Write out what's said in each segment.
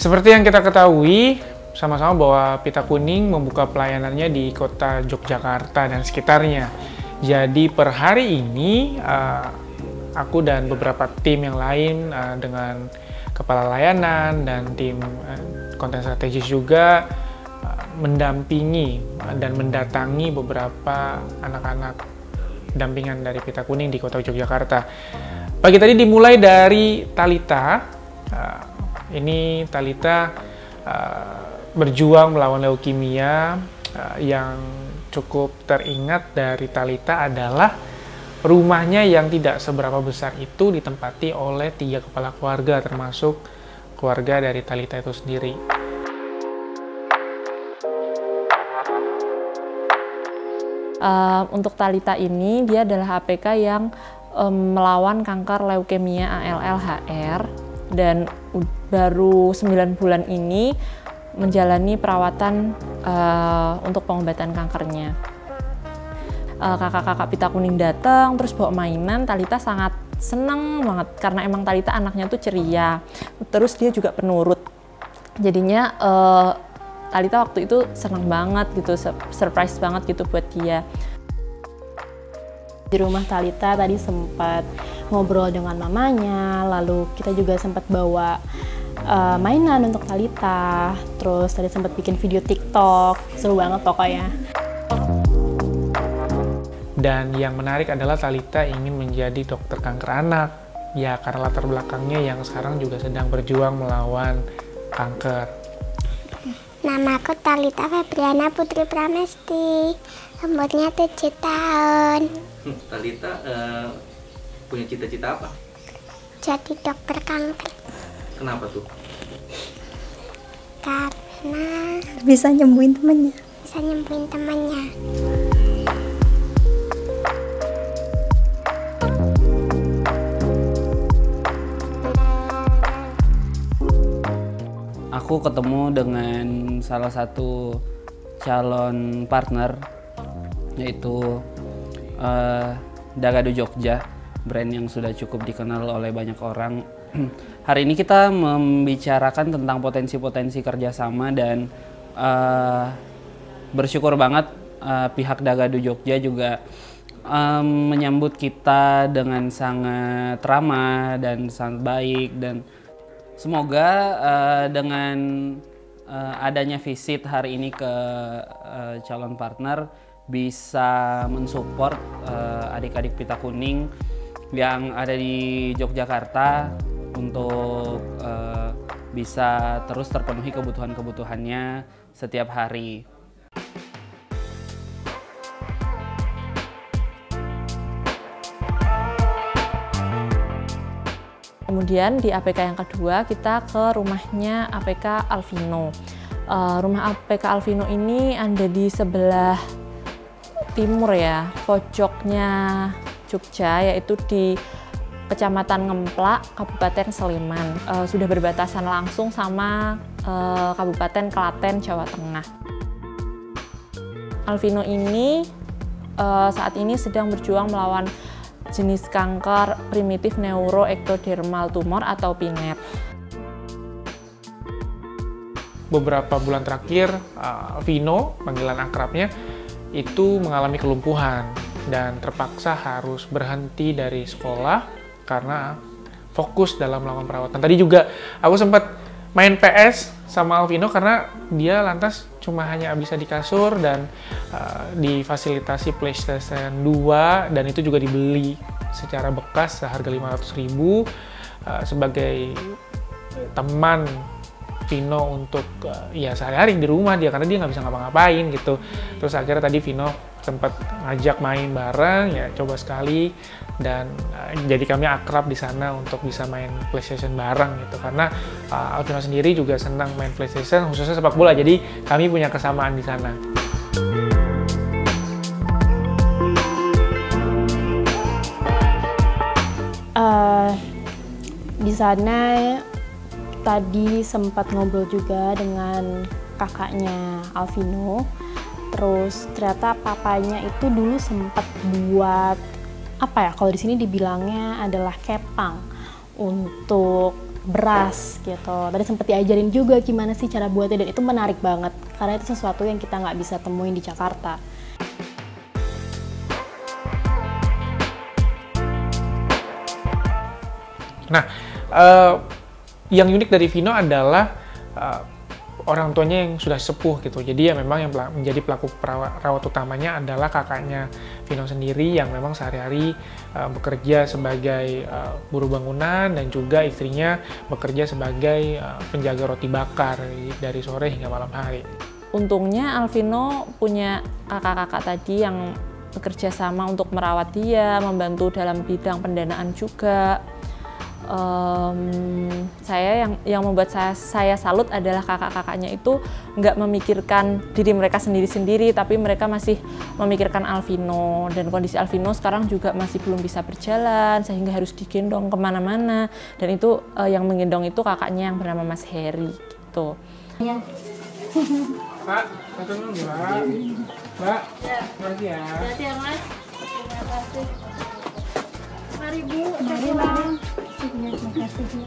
Seperti yang kita ketahui sama-sama bahwa Pita Kuning membuka pelayanannya di kota Yogyakarta dan sekitarnya. Jadi per hari ini aku dan beberapa tim yang lain dengan kepala layanan dan tim konten strategis juga mendampingi dan mendatangi beberapa anak-anak dampingan dari Pita Kuning di kota Yogyakarta. Pagi tadi dimulai dari Talitha. Ini Talitha berjuang melawan leukemia. Yang cukup teringat dari Talitha adalah rumahnya yang tidak seberapa besar itu ditempati oleh 3 kepala keluarga, termasuk keluarga dari Talitha itu sendiri. Untuk Talitha ini, dia adalah APK yang melawan kanker leukemia ALL-HR dan baru 9 bulan ini menjalani perawatan untuk pengobatan kankernya. Kakak-kakak Pita Kuning datang, terus bawa mainan. Talitha sangat senang banget karena emang Talitha anaknya tuh ceria, terus dia juga penurut. Jadinya Talitha waktu itu senang banget gitu, surprise banget gitu buat dia. Di rumah Talitha tadi sempat ngobrol dengan mamanya, lalu kita juga sempat bawa mainan untuk Talitha, terus tadi sempat bikin video TikTok, seru banget pokoknya. Dan yang menarik adalah Talitha ingin menjadi dokter kanker anak, ya karena latar belakangnya yang sekarang juga sedang berjuang melawan kanker. Namaku Talitha Febriana Putri Pramesti, umurnya 7 tahun. Talitha punya cita-cita apa? Jadi dokter kanker. Kenapa tuh? Karena bisa nyembuhin temannya. Bisa nyembuhin temannya. Aku ketemu dengan salah satu calon partner, yaitu Dagadu Jogja, brand yang sudah cukup dikenal oleh banyak orang. Hari ini kita membicarakan tentang potensi-potensi kerjasama dan bersyukur banget pihak Dagadu Jogja juga menyambut kita dengan sangat ramah dan sangat baik, dan semoga dengan adanya visit hari ini ke calon partner bisa mensupport adik-adik Pita Kuning yang ada di Yogyakarta untuk bisa terus terpenuhi kebutuhan-kebutuhannya setiap hari. Kemudian di APK yang kedua kita ke rumahnya APK Alvino. Rumah APK Alvino ini ada di sebelah timur ya, pojoknya Jogja, yaitu di Kecamatan Ngemplak, Kabupaten Sleman. Sudah berbatasan langsung sama Kabupaten Klaten, Jawa Tengah. Alvino ini saat ini sedang berjuang melawan jenis kanker primitif neuroektodermal tumor atau PNET. Beberapa bulan terakhir, Vino, panggilan akrabnya, itu mengalami kelumpuhan dan terpaksa harus berhenti dari sekolah karena fokus dalam melakukan perawatan. Tadi juga aku sempat main PS sama Alvino karena dia lantas cuma hanya bisa di kasur dan difasilitasi PlayStation 2, dan itu juga dibeli secara bekas seharga 500.000 sebagai teman Vino untuk ya sehari-hari di rumah dia, karena dia nggak bisa ngapa-ngapain gitu. Terus akhirnya tadi Vino sempat ngajak main bareng, ya coba sekali, dan jadi kami akrab di sana untuk bisa main PlayStation bareng gitu, karena Alvino sendiri juga senang main PlayStation, khususnya sepak bola, jadi kami punya kesamaan di sana. Di sana tadi sempat ngobrol juga dengan kakaknya Alvino. Terus ternyata papanya itu dulu sempat buat apa ya, kalau di sini dibilangnya adalah kepang untuk beras gitu. Tadi sempat diajarin juga gimana sih cara buatnya, dan itu menarik banget karena itu sesuatu yang kita nggak bisa temuin di Jakarta. Nah, yang unik dari Vino adalah orang tuanya yang sudah sepuh gitu. Jadi ya memang yang menjadi pelaku rawat utamanya adalah kakaknya Vino sendiri yang memang sehari-hari bekerja sebagai buruh bangunan, dan juga istrinya bekerja sebagai penjaga roti bakar dari sore hingga malam hari. Untungnya Alvino punya kakak-kakak tadi yang bekerja sama untuk merawat dia, membantu dalam bidang pendanaan juga. Yang membuat saya salut adalah kakak-kakaknya itu nggak memikirkan diri mereka sendiri-sendiri, tapi mereka masih memikirkan Alvino, dan kondisi Alvino sekarang juga masih belum bisa berjalan sehingga harus digendong kemana-mana, dan itu yang menggendong itu kakaknya yang bernama Mas Heri gitu. Ya. Pak, satu dulu Mbak. Mbak, makasih ya. Terima kasih ya Mas. Terima kasih. Mari Bu, mari Bang. Terima kasih Bu.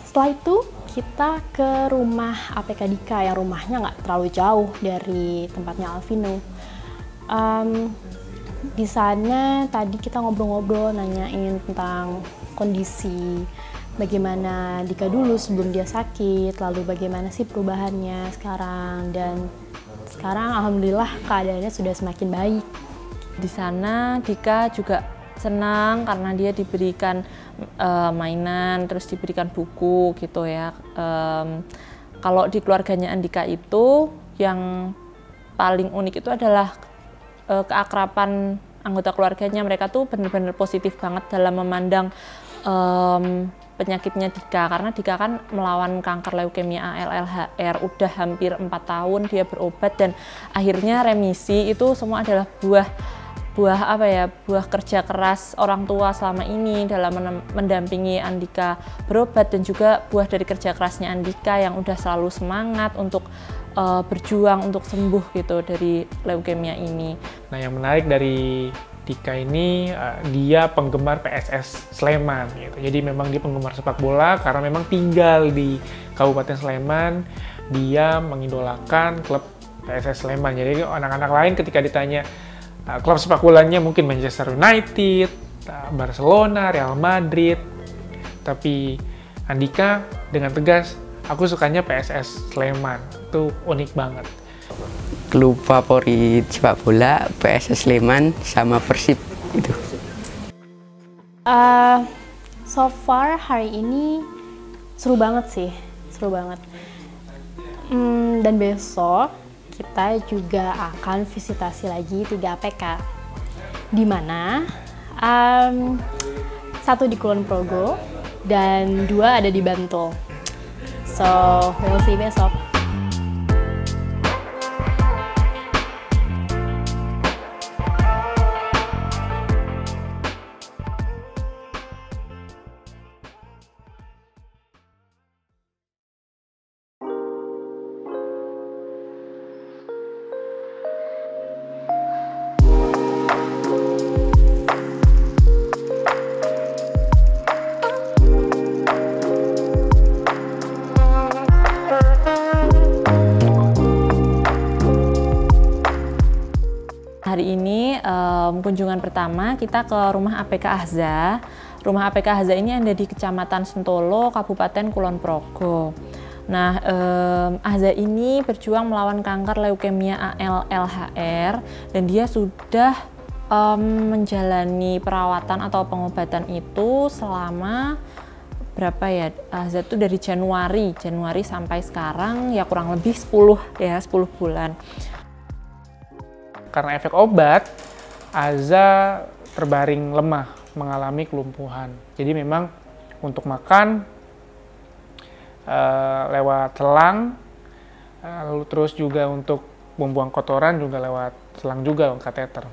Setelah itu kita ke rumah APK Dika yang rumahnya nggak terlalu jauh dari tempatnya Alvino. Di sana tadi kita ngobrol-ngobrol, nanyain tentang kondisi bagaimana Dika dulu sebelum dia sakit, lalu bagaimana sih perubahannya sekarang, dan sekarang alhamdulillah keadaannya sudah semakin baik. Di sana Dika juga senang karena dia diberikan mainan, terus diberikan buku gitu ya. Kalau di keluarganya Andika itu yang paling unik itu adalah keakraban anggota keluarganya. Mereka tuh benar-benar positif banget dalam memandang penyakitnya Dika, karena Dika kan melawan kanker leukemia ALL-HR udah hampir 4 tahun dia berobat, dan akhirnya remisi. Itu semua adalah buah kerja keras orang tua selama ini dalam mendampingi Andika berobat, dan juga buah dari kerja kerasnya Andika yang udah selalu semangat untuk berjuang untuk sembuh gitu dari leukemia ini. Nah, yang menarik dari Dika ini, dia penggemar PSS Sleman gitu. Jadi memang dia penggemar sepak bola karena memang tinggal di Kabupaten Sleman. Dia mengidolakan klub PSS Sleman. Jadi anak-anak lain ketika ditanya klub sepak bolanya mungkin Manchester United, Barcelona, Real Madrid. Tapi Andika dengan tegas, aku sukanya PSS Sleman. Itu unik banget. Klub favorit sepak bola PSS Sleman sama Persib itu. So far hari ini seru banget sih, seru banget. Dan besok kita juga akan visitasi lagi 3 APK, di mana 1 di Kulon Progo dan 2 ada di Bantul. So we'll see besok. Hari ini kunjungan pertama kita ke rumah APK Ahza. Rumah APK Ahza ini ada di Kecamatan Sentolo, Kabupaten Kulon Progo. Nah, Ahza ini berjuang melawan kanker leukemia ALL-HR, dan dia sudah menjalani perawatan atau pengobatan itu selama berapa ya? Ahza itu dari Januari sampai sekarang ya kurang lebih 10 bulan. Karena efek obat, Ahza terbaring lemah, mengalami kelumpuhan. Jadi memang untuk makan lewat selang, lalu terus juga untuk membuang kotoran juga lewat selang juga, kateter.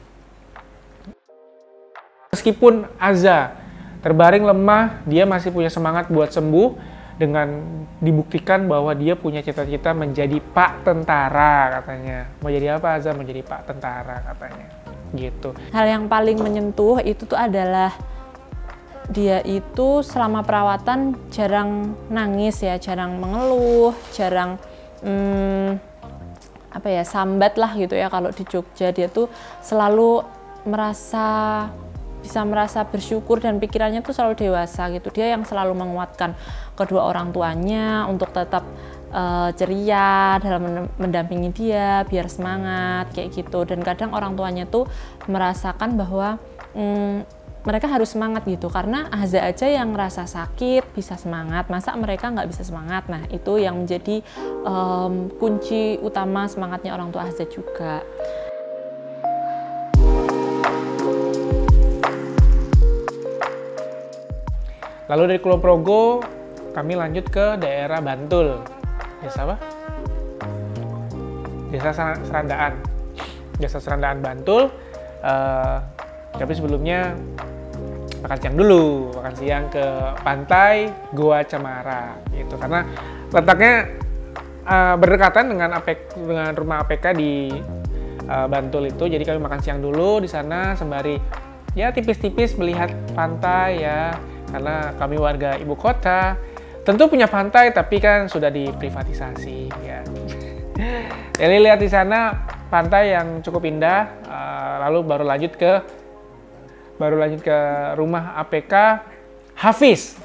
Meskipun Ahza terbaring lemah, dia masih punya semangat buat sembuh, dengan dibuktikan bahwa dia punya cita-cita menjadi Pak Tentara katanya. Mau jadi apa Azza? Mau jadi Pak Tentara katanya. Gitu. Hal yang paling menyentuh itu tuh adalah dia itu selama perawatan jarang nangis ya, jarang mengeluh, jarang sambat lah gitu ya. Kalau di Jogja dia tuh selalu bisa merasa bersyukur dan pikirannya tuh selalu dewasa gitu. Dia yang selalu menguatkan kedua orang tuanya untuk tetap ceria dalam mendampingi dia biar semangat kayak gitu. Dan kadang orang tuanya tuh merasakan bahwa mereka harus semangat gitu, karena Ahza aja yang ngerasa sakit bisa semangat, masa mereka nggak bisa semangat. Nah itu yang menjadi kunci utama semangatnya orang tua Ahza juga. Lalu dari Kulon Progo kami lanjut ke daerah Bantul. Desa apa? Desa Serandaan. Desa Serandaan Bantul. Tapi sebelumnya makan siang dulu, makan siang ke pantai Goa Cemara gitu, karena letaknya berdekatan dengan rumah APK di Bantul itu. Jadi kami makan siang dulu di sana sembari ya tipis-tipis melihat pantai ya, karena kami warga ibu kota tentu punya pantai tapi kan sudah diprivatisasi ya. Jadi lihat di sana pantai yang cukup indah, lalu baru lanjut ke rumah APK Hafiz.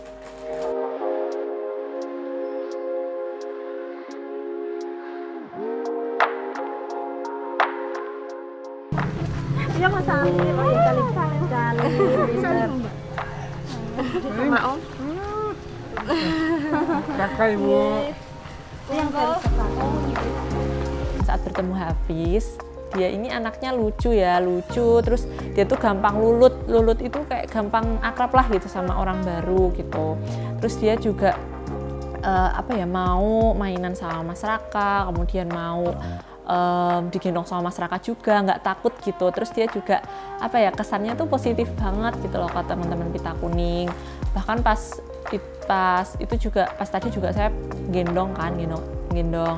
Iya Mas Ali, sama Om. Kakak Ibu. Saat bertemu Hafiz, dia ini anaknya lucu, terus dia tuh gampang lulut itu kayak gampang akrab lah gitu sama orang baru gitu. Terus dia juga mau mainan sama Mas Raka, kemudian mau digendong sama Mas Raka juga, nggak takut gitu. Terus dia juga kesannya tuh positif banget gitu loh ke teman-teman Pita Kuning. Bahkan pas tadi juga saya gendong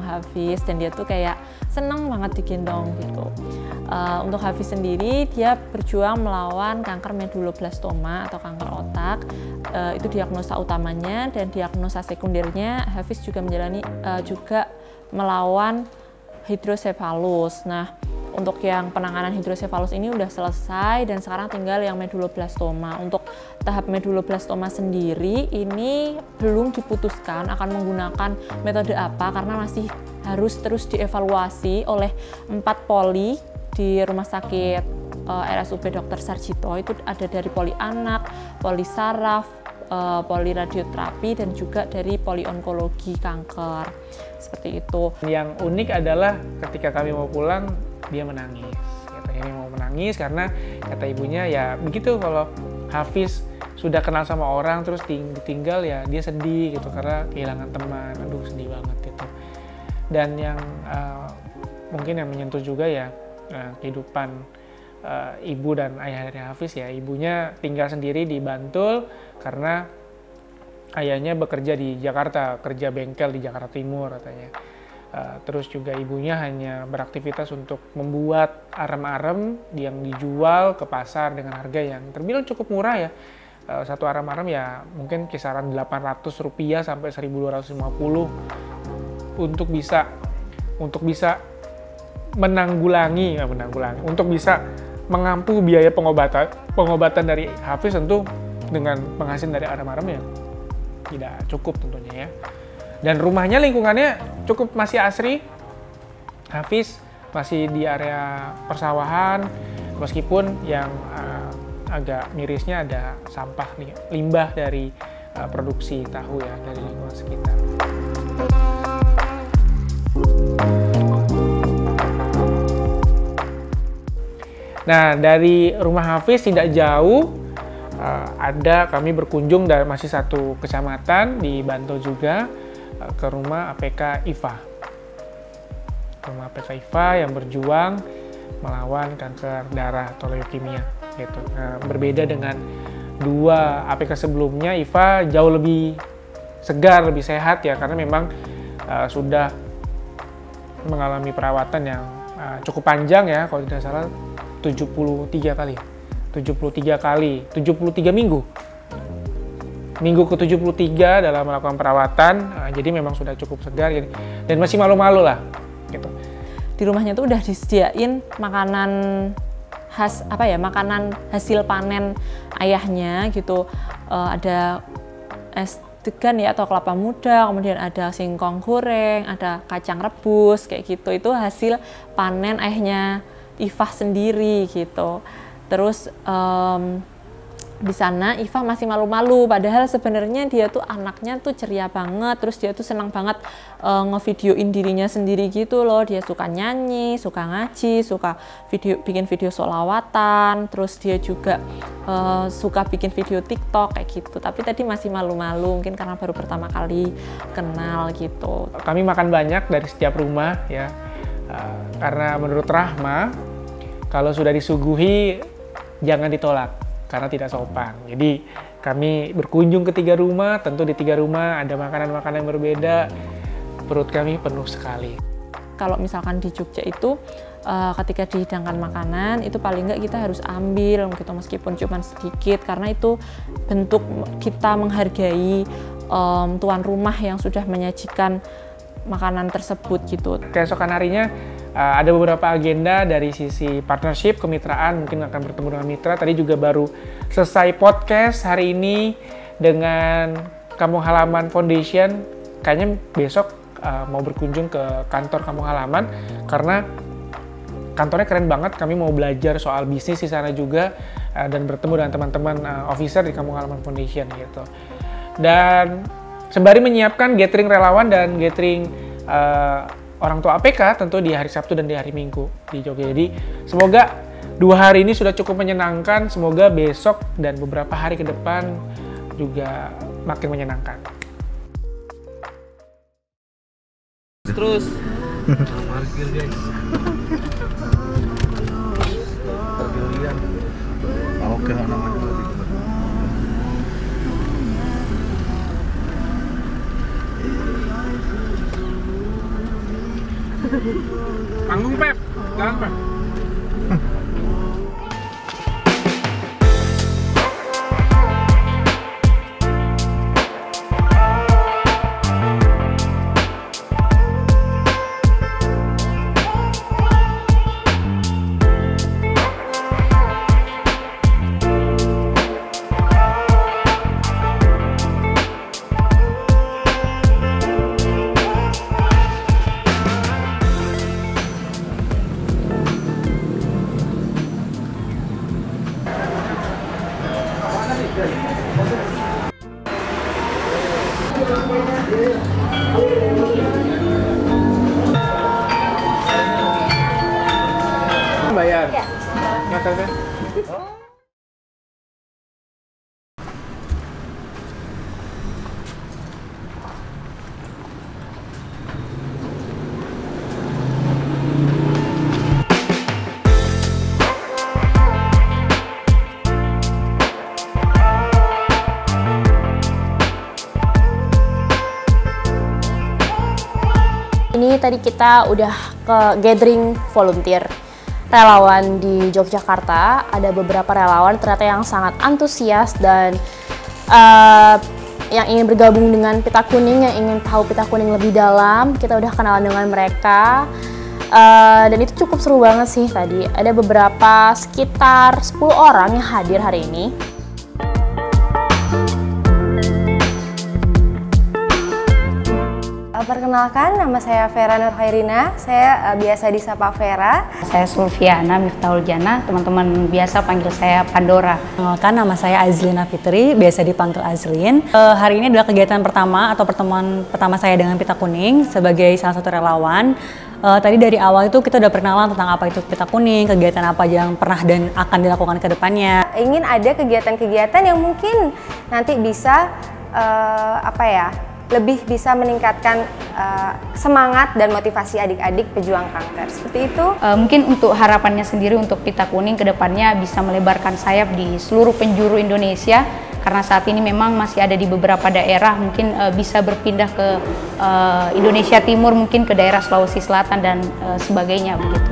Hafiz, dan dia tuh kayak seneng banget digendong gitu. Untuk Hafiz sendiri, dia berjuang melawan kanker medulloblastoma atau kanker otak. Itu diagnosa utamanya, dan diagnosa sekundernya Hafiz juga melawan hidrosefalus. Nah, untuk yang penanganan hidrosefalus ini udah selesai dan sekarang tinggal yang medulloblastoma. Untuk tahap medulloblastoma sendiri ini belum diputuskan akan menggunakan metode apa, karena masih harus terus dievaluasi oleh 4 poli di rumah sakit RSUP Dr. Sarjito. Itu ada dari poli anak, poli saraf, poli radioterapi, dan juga dari poli onkologi kanker. Seperti itu. Yang unik adalah ketika kami mau pulang, dia menangis. Katanya mau menangis karena kata ibunya ya begitu, kalau Hafiz sudah kenal sama orang terus ditinggal ya dia sedih gitu karena kehilangan teman. Aduh, sedih banget itu. Dan yang mungkin yang menyentuh juga ya kehidupan ibu dan ayah dari Hafiz ya. Ibunya tinggal sendiri di Bantul karena ayahnya bekerja di Jakarta, kerja bengkel di Jakarta Timur katanya. Terus juga ibunya hanya beraktivitas untuk membuat arem-arem yang dijual ke pasar dengan harga yang terbilang cukup murah ya. Satu arem-arem ya mungkin kisaran Rp800 sampai Rp1.250 untuk bisa menanggulangi, untuk bisa mengampu biaya pengobatan dari Hafiz. Tentu dengan penghasilan dari arem-arem ya tidak cukup tentunya ya. Dan rumahnya, lingkungannya cukup masih asri. Hafiz masih di area persawahan, meskipun yang agak mirisnya ada sampah limbah dari produksi tahu ya dari lingkungan sekitar. Nah, dari rumah Hafiz tidak jauh kami berkunjung dari masih satu kecamatan di Bantul juga, ke rumah APK IFA. Rumah APK IFA yang berjuang melawan kanker darah atau leukemia gitu. Nah, berbeda dengan 2 APK sebelumnya, IFA jauh lebih segar, lebih sehat ya, karena memang sudah mengalami perawatan yang cukup panjang ya, kalau tidak salah 73 kali. 73 minggu. Minggu ke-73 dalam melakukan perawatan, jadi memang sudah cukup segar jadi, dan masih malu-malu lah gitu. Di rumahnya tuh udah disediain makanan khas makanan hasil panen ayahnya gitu. Ada es degan ya atau kelapa muda, kemudian ada singkong goreng, ada kacang rebus kayak gitu. Itu hasil panen ayahnya Ifah sendiri gitu. Terus di sana Ifah masih malu-malu, padahal sebenarnya dia tuh anaknya tuh ceria banget, terus dia tuh senang banget ngevideoin dirinya sendiri gitu loh. Dia suka nyanyi, suka ngaji, suka bikin video sholawatan, terus dia juga suka bikin video TikTok kayak gitu. Tapi tadi masih malu-malu, mungkin karena baru pertama kali kenal gitu. Kami makan banyak dari setiap rumah ya, karena menurut Rahma kalau sudah disuguhi jangan ditolak karena tidak sopan. Jadi kami berkunjung ke 3 rumah, tentu di 3 rumah ada makanan-makanan yang berbeda, perut kami penuh sekali. Kalau misalkan di Jogja itu ketika dihidangkan makanan itu paling nggak kita harus ambil gitu, meskipun cuma sedikit, karena itu bentuk kita menghargai tuan rumah yang sudah menyajikan makanan tersebut gitu. Keesokan harinya ada beberapa agenda dari sisi partnership, kemitraan, mungkin akan bertemu dengan mitra. Tadi juga baru selesai podcast hari ini dengan Kampung Halaman Foundation. Kayaknya besok mau berkunjung ke kantor Kampung Halaman karena kantornya keren banget. Kami mau belajar soal bisnis di sana juga dan bertemu dengan teman-teman officer di Kampung Halaman Foundation gitu. Dan sembari menyiapkan gathering relawan dan gathering orang tua APK tentu di hari Sabtu dan di hari Minggu di Jogja. Jadi semoga 2 hari ini sudah cukup menyenangkan, semoga besok dan beberapa hari ke depan juga makin menyenangkan. Terus Parkir guys. Parkir oke namanya. Panggung Pep, jalan Pep. Bayar? Ya. Ngasih. Ini tadi kita udah ke gathering volunteer relawan di Yogyakarta. Ada beberapa relawan ternyata yang sangat antusias dan yang ingin bergabung dengan Pita Kuning, yang ingin tahu Pita Kuning lebih dalam. Kita udah kenalan dengan mereka dan itu cukup seru banget sih tadi. Ada beberapa sekitar 10 orang yang hadir hari ini. Perkenalkan, nama saya Vera Nurhairina, saya biasa disapa Vera. Saya Sulfiana Miftahul Jannah, teman-teman biasa panggil saya Pandora. Perkenalkan, nama saya Azlina Fitri, biasa dipanggil Azlin. Hari ini adalah kegiatan pertama atau pertemuan pertama saya dengan Pita Kuning sebagai salah satu relawan. Tadi dari awal itu kita udah perkenalan tentang apa itu Pita Kuning, kegiatan apa yang pernah dan akan dilakukan ke depannya. Ingin ada kegiatan-kegiatan yang mungkin nanti bisa lebih bisa meningkatkan semangat dan motivasi adik-adik pejuang kanker. Seperti itu. Mungkin untuk harapannya sendiri untuk Pita Kuning ke depannya bisa melebarkan sayap di seluruh penjuru Indonesia, karena saat ini memang masih ada di beberapa daerah, mungkin bisa berpindah ke Indonesia Timur, mungkin ke daerah Sulawesi Selatan dan sebagainya begitu.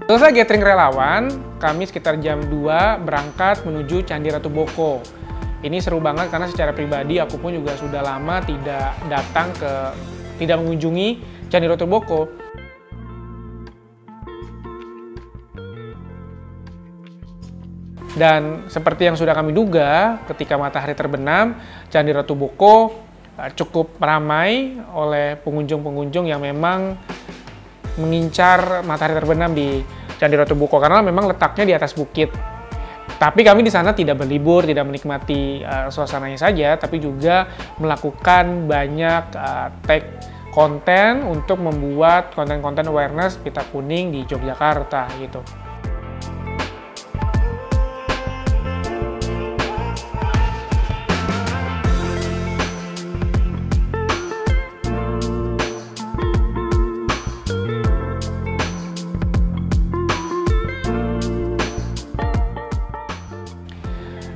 Selesai gathering relawan, kami sekitar jam 2 berangkat menuju Candi Ratu Boko. Ini seru banget karena secara pribadi aku pun juga sudah lama tidak mengunjungi Candi Ratu Boko. Dan seperti yang sudah kami duga, ketika matahari terbenam, Candi Ratu Boko cukup ramai oleh pengunjung-pengunjung yang memang mengincar matahari terbenam di Candi Ratu Boko karena memang letaknya di atas bukit. Tapi kami di sana tidak berlibur, tidak menikmati suasananya saja, tapi juga melakukan banyak tag konten untuk membuat konten-konten awareness pita kuning di Yogyakarta gitu.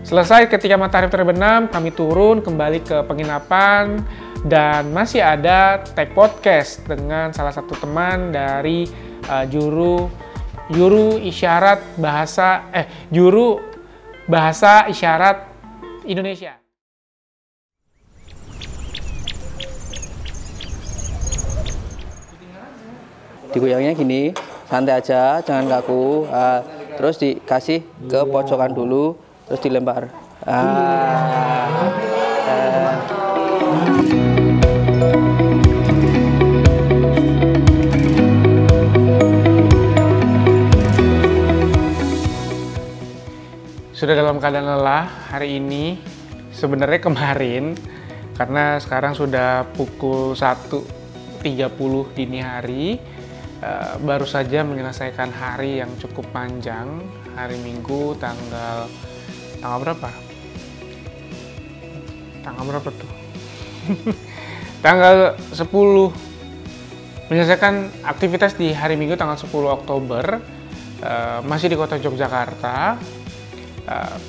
Selesai ketika matahari terbenam, kami turun kembali ke penginapan dan masih ada tag podcast dengan salah satu teman dari juru bahasa isyarat Indonesia. Digoyangnya gini, santai aja, jangan kaku. Terus dikasih ke pojokan dulu. Terus dilempar. Sudah dalam keadaan lelah hari ini, sebenarnya kemarin, karena sekarang sudah pukul 1.30 dini hari, baru saja menyelesaikan hari yang cukup panjang, hari Minggu tanggal berapa? Tanggal berapa tuh? Tanggal 10. Menyelesaikan aktivitas di hari Minggu tanggal 10 Oktober, masih di kota Yogyakarta.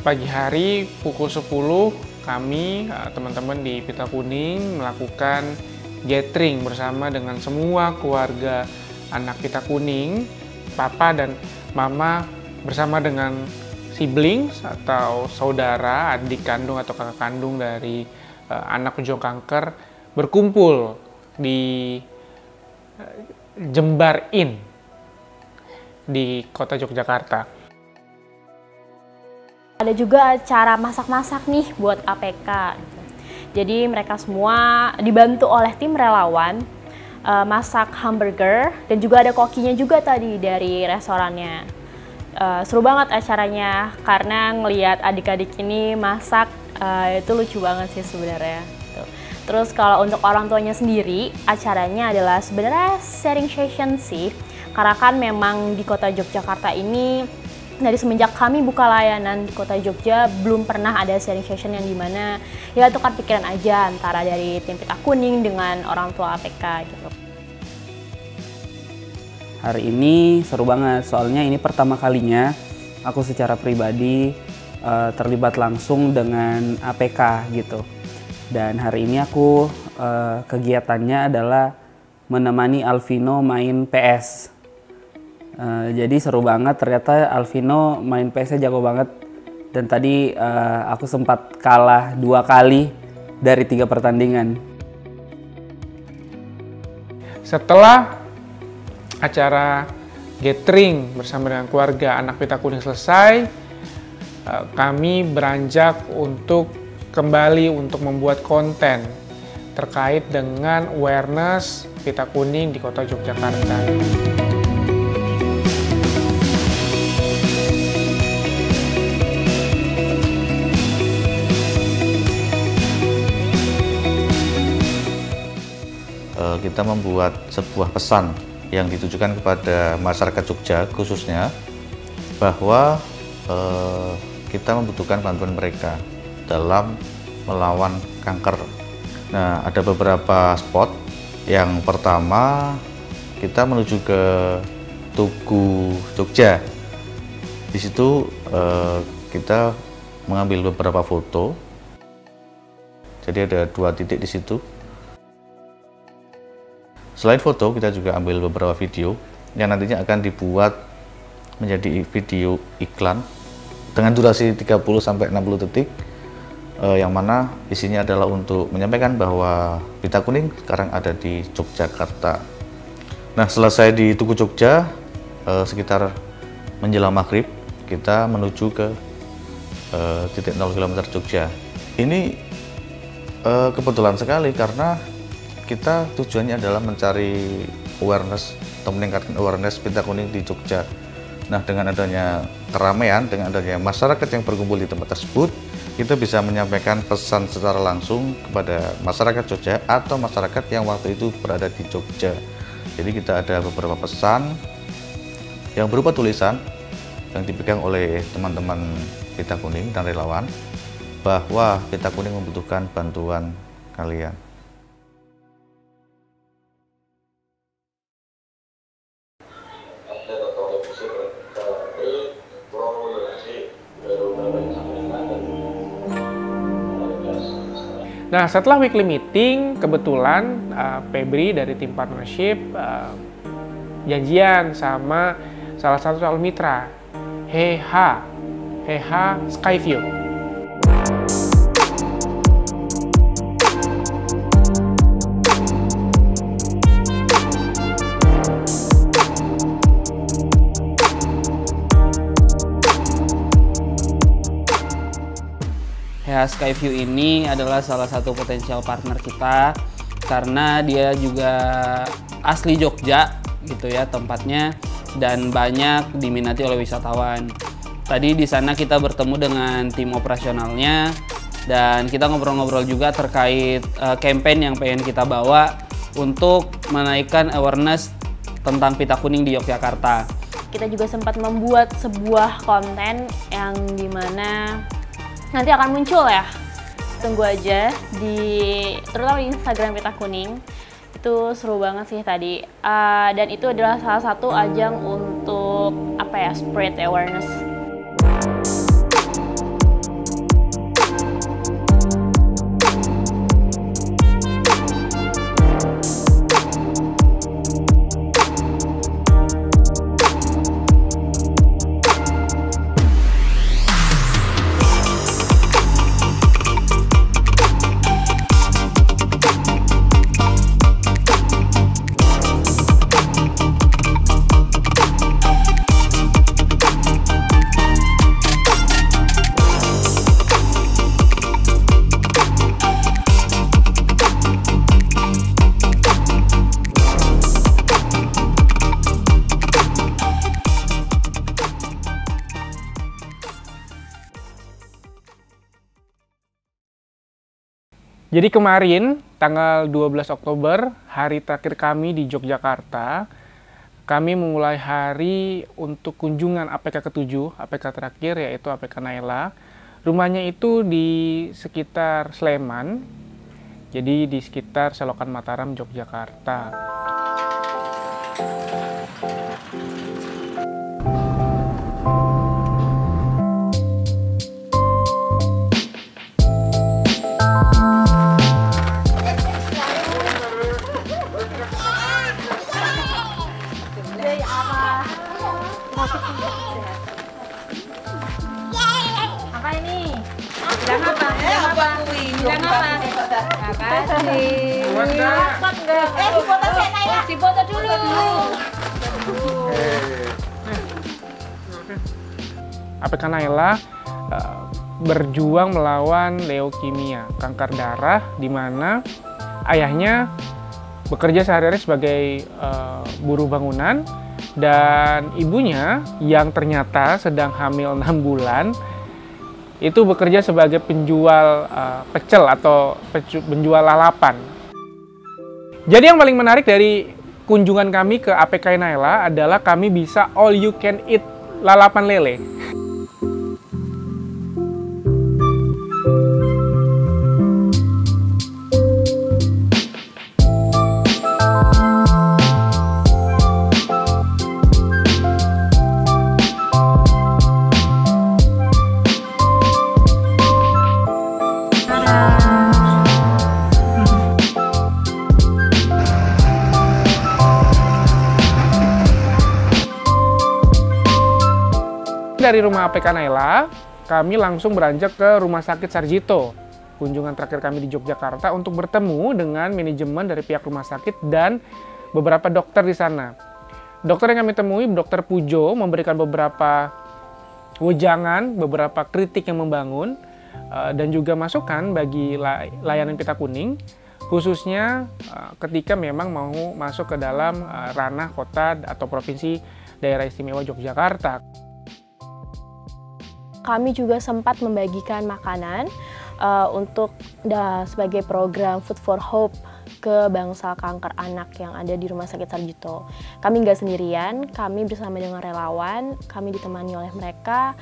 Pagi hari pukul 10 kami, teman-teman di Pita Kuning melakukan gathering bersama dengan semua keluarga anak Pita Kuning, papa dan mama bersama dengan siblings atau saudara, adik kandung atau kakak kandung dari anak pejuang kanker berkumpul di Jembar Inn di kota Yogyakarta. Ada juga acara masak-masak nih buat APK. Jadi mereka semua dibantu oleh tim relawan masak hamburger dan juga ada kokinya juga tadi dari restorannya. Seru banget acaranya karena ngelihat adik-adik ini masak itu lucu banget sih sebenarnya. Terus kalau untuk orang tuanya sendiri, acaranya adalah sebenarnya sharing session sih. Karena kan memang di kota Yogyakarta ini dari semenjak kami buka layanan di kota Jogja belum pernah ada sharing session yang dimana ya tukar pikiran aja antara dari tim Pita Kuning dengan orang tua APK gitu. Hari ini seru banget, soalnya ini pertama kalinya aku secara pribadi terlibat langsung dengan APK gitu. Dan hari ini aku kegiatannya adalah menemani Alvino main PS. Jadi seru banget, ternyata Alvino main PS-nya jago banget. Dan tadi aku sempat kalah 2 kali dari 3 pertandingan. Setelah acara gathering bersama dengan keluarga anak Pita Kuning selesai, kami beranjak untuk kembali untuk membuat konten terkait dengan awareness Pita Kuning di kota Yogyakarta. Kita membuat sebuah pesan yang ditujukan kepada masyarakat Jogja khususnya bahwa kita membutuhkan bantuan mereka dalam melawan kanker. Nah, ada beberapa spot. Yang pertama kita menuju ke Tugu Jogja. Di situ kita mengambil beberapa foto. Jadi ada 2 titik di situ. Selain foto, kita juga ambil beberapa video yang nantinya akan dibuat menjadi video iklan dengan durasi 30-60 detik, yang mana isinya adalah untuk menyampaikan bahwa Pita Kuning sekarang ada di Yogyakarta. Nah, selesai di Tugu Jogja, sekitar menjelang maghrib, kita menuju ke titik 0 km Jogja. Ini kebetulan sekali karena kita tujuannya adalah mencari awareness atau meningkatkan awareness Pita Kuning di Jogja. Nah, dengan adanya keramaian, dengan adanya masyarakat yang berkumpul di tempat tersebut, kita bisa menyampaikan pesan secara langsung kepada masyarakat Jogja atau masyarakat yang waktu itu berada di Jogja. Jadi kita ada beberapa pesan yang berupa tulisan yang dipegang oleh teman-teman Pita Kuning dan relawan bahwa Pita Kuning membutuhkan bantuan kalian. Nah, setelah weekly meeting, kebetulan Febri dari tim partnership janjian sama salah satu calon mitra, Heha Skyview. Skyview ini adalah salah satu potensial partner kita karena dia juga asli Jogja gitu ya tempatnya, dan banyak diminati oleh wisatawan. Tadi di sana kita bertemu dengan tim operasionalnya dan kita ngobrol-ngobrol juga terkait campaign yang pengen kita bawa untuk menaikkan awareness tentang Pita Kuning di Yogyakarta. Kita juga sempat membuat sebuah konten yang dimana nanti akan muncul ya, tunggu aja terutama di Instagram Pita Kuning. Itu seru banget sih tadi, dan itu adalah salah satu ajang untuk spread awareness. Jadi kemarin, tanggal 12 Oktober, hari terakhir kami di Yogyakarta, kami memulai hari untuk kunjungan APK ke-7, APK terakhir yaitu APK Naila. Rumahnya itu di sekitar Sleman, jadi di sekitar Selokan Mataram, Yogyakarta. Apa ini? Bidang apa? Bidang apa? Makasih. Dapat enggak? Difoto saya Naila. Difoto dulu. APK Naila berjuang melawan leukemia, kanker darah, di mana ayahnya bekerja sehari-hari sebagai buruh bangunan, dan ibunya yang ternyata sedang hamil 6 bulan itu bekerja sebagai penjual pecel atau penjual lalapan. Jadi yang paling menarik dari kunjungan kami ke APK Naila adalah kami bisa all you can eat lalapan lele. Dari rumah APK Naila, kami langsung beranjak ke Rumah Sakit Sarjito. Kunjungan terakhir kami di Yogyakarta untuk bertemu dengan manajemen dari pihak rumah sakit dan beberapa dokter di sana. Dokter yang kami temui, Dokter Pujo, memberikan beberapa wejangan, beberapa kritik yang membangun, dan juga masukan bagi layanan Pita Kuning, khususnya ketika memang mau masuk ke dalam ranah kota atau provinsi daerah istimewa Yogyakarta. Kami juga sempat membagikan makanan sebagai program Food for Hope ke bangsal kanker anak yang ada di Rumah Sakit Sarjito. Kami nggak sendirian, kami bersama dengan relawan, kami ditemani oleh mereka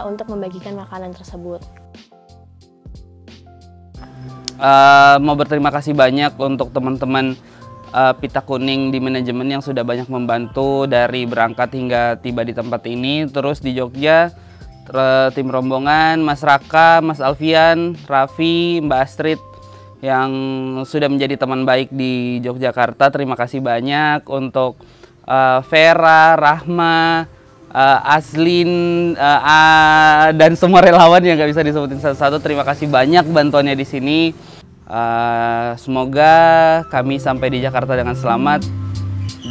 untuk membagikan makanan tersebut. Mau berterima kasih banyak untuk teman-teman Pita Kuning di manajemen yang sudah banyak membantu dari berangkat hingga tiba di tempat ini. Terus di Jogja, tim rombongan, Mas Raka, Mas Alfian, Raffi, Mbak Astrid yang sudah menjadi teman baik di Yogyakarta. Terima kasih banyak untuk Vera, Rahma, Aslin, dan semua relawan yang nggak bisa disebutin satu-satu. Terima kasih banyak bantuannya di sini. Semoga kami sampai di Jakarta dengan selamat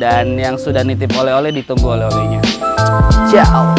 dan yang sudah nitip oleh-oleh ditunggu oleh-olehnya. Ciao.